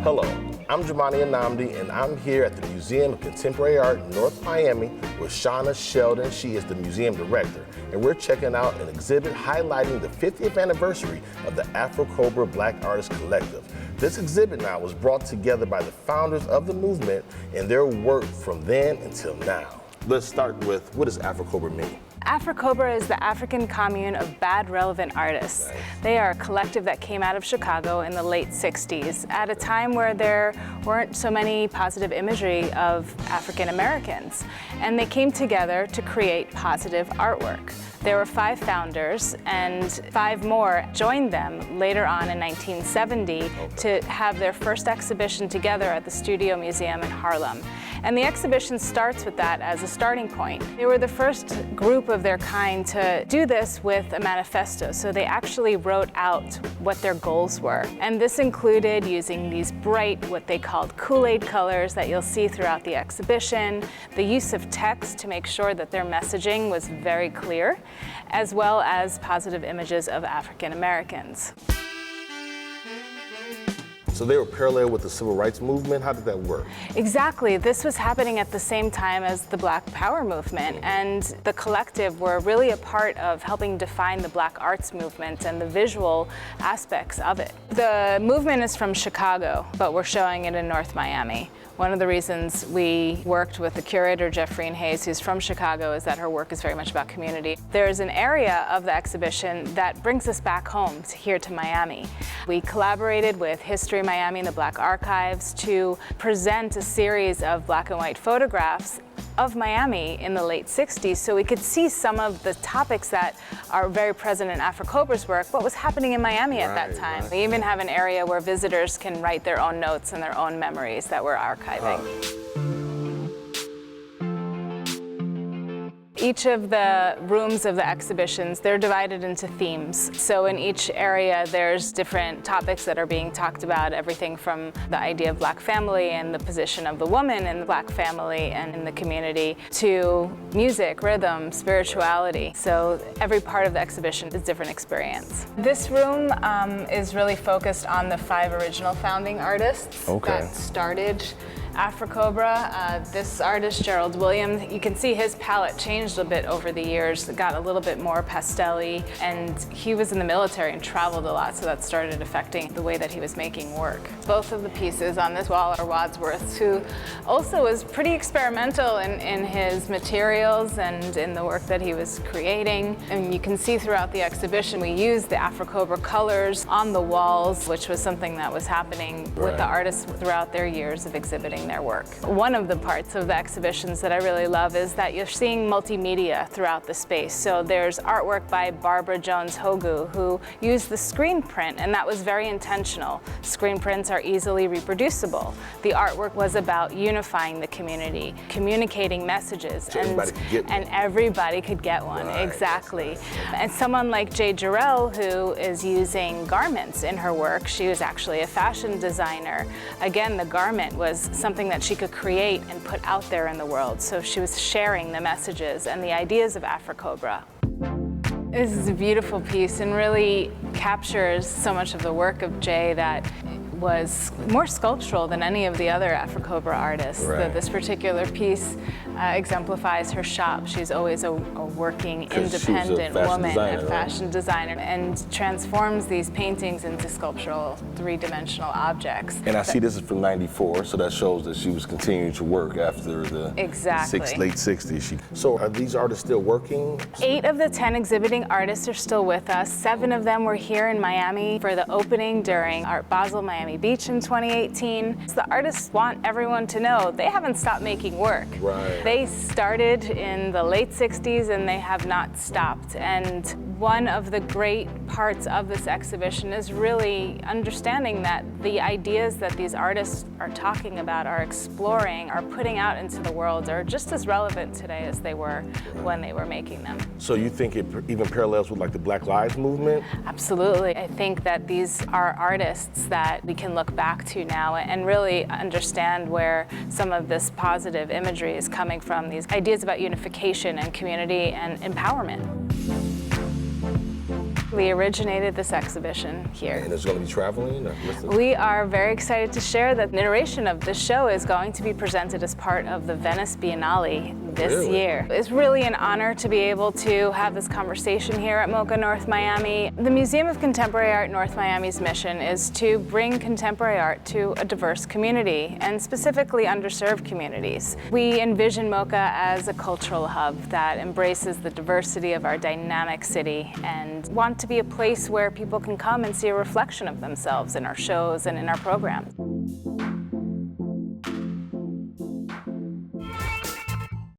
Hello, I'm Jamani Anamdi, and I'm here at the Museum of Contemporary Art in North Miami with Shauna Sheldon. She is the museum director, and we're checking out an exhibit highlighting the 50th anniversary of the AFRI-COBRA Black Artists Collective. This exhibit now was brought together by the founders of the movement and their work from then until now. Let's start with, what does AFRI-COBRA mean? AFRICOBRA is the African Commune of Bad Relevant Artists. Nice. They are a collective that came out of Chicago in the late 60s at a time where there weren't so many positive imagery of African Americans. And they came together to create positive artwork. There were 5 founders, and 5 more joined them later on in 1970 to have their first exhibition together at the Studio Museum in Harlem. And the exhibition starts with that as a starting point. They were the first group of their kind to do this with a manifesto, so they actually wrote out what their goals were. And this included using these bright, what they called Kool-Aid colors that you'll see throughout the exhibition, the use of text to make sure that their messaging was very clear, as well as positive images of African Americans. So they were parallel with the civil rights movement. How did that work? Exactly. This was happening at the same time as the Black Power movement, and the collective were really a part of helping define the Black arts movement and the visual aspects of it. The movement is from Chicago, but we're showing it in North Miami. One of the reasons we worked with the curator, Jeffreen Hayes, who's from Chicago, is that her work is very much about community. There's an area of the exhibition that brings us back home, here to Miami. We collaborated with History Miami and the Black Archives to present a series of black and white photographs of Miami in the late 60s, so we could see some of the topics that are very present in AFRI-COBRA's work, what was happening in Miami at that time. Right. We even have an area where visitors can write their own notes and their own memories that we're archiving. Each of the rooms of the exhibitions, they're divided into themes. So in each area, there's different topics that are being talked about, everything from the idea of Black family and the position of the woman in the Black family and in the community, to music, rhythm, spirituality. So every part of the exhibition is a different experience. This room is really focused on the 5 original founding artists that started AFRI-COBRA. This artist, Gerald Williams, you can see his palette changed a bit over the years. It got a little bit more pastel-y, and he was in the military and traveled a lot, so that started affecting the way that he was making work. Both of the pieces on this wall are Wadsworth's, who also was pretty experimental in his materials and in the work that he was creating. And you can see throughout the exhibition, we used the AFRI-COBRA colors on the walls, which was something that was happening with the artists throughout their years of exhibiting their work. One of the parts of the exhibitions that I really love is that you're seeing multimedia throughout the space. So there's artwork by Barbara Jones-Hogu, who used the screen print, and that was very intentional. Screen prints are easily reproducible. The artwork was about unifying the community, communicating messages, so and everybody could get one. Right. Exactly. And someone like Jay Jarrell, who is using garments in her work, she was actually a fashion designer. Again, the garment was something that she could create and put out there in the world. So she was sharing the messages and the ideas of AFRI-COBRA. This is a beautiful piece and really captures so much of the work of Jay that was more sculptural than any of the other AFRI-COBRA artists. Right. This particular piece exemplifies her shop. She's always a working, independent woman, a fashion designer, and transforms these paintings into sculptural, 3-dimensional objects. And I see this is from '94, so that shows that she was continuing to work after the late 60s. So are these artists still working? 8 of the 10 exhibiting artists are still with us. 7 of them were here in Miami for the opening during Art Basel Miami Beach in 2018. So the artists want everyone to know they haven't stopped making work. Right. They started in the late 60s and they have not stopped. And one of the great parts of this exhibition is really understanding that the ideas that these artists are talking about, are exploring, are putting out into the world are just as relevant today as they were when they were making them. So you think it even parallels with like the Black Lives Movement? Absolutely. I think that these are artists that we can look back to now and really understand where some of this positive imagery is coming from, these ideas about unification and community and empowerment. We originated this exhibition here. And it's going to be traveling? We are very excited to share that an iteration of this show is going to be presented as part of the Venice Biennale this year. It's really an honor to be able to have this conversation here at MOCA North Miami. The Museum of Contemporary Art North Miami's mission is to bring contemporary art to a diverse community, and specifically underserved communities. We envision MOCA as a cultural hub that embraces the diversity of our dynamic city and want to be a place where people can come and see a reflection of themselves in our shows and in our programs.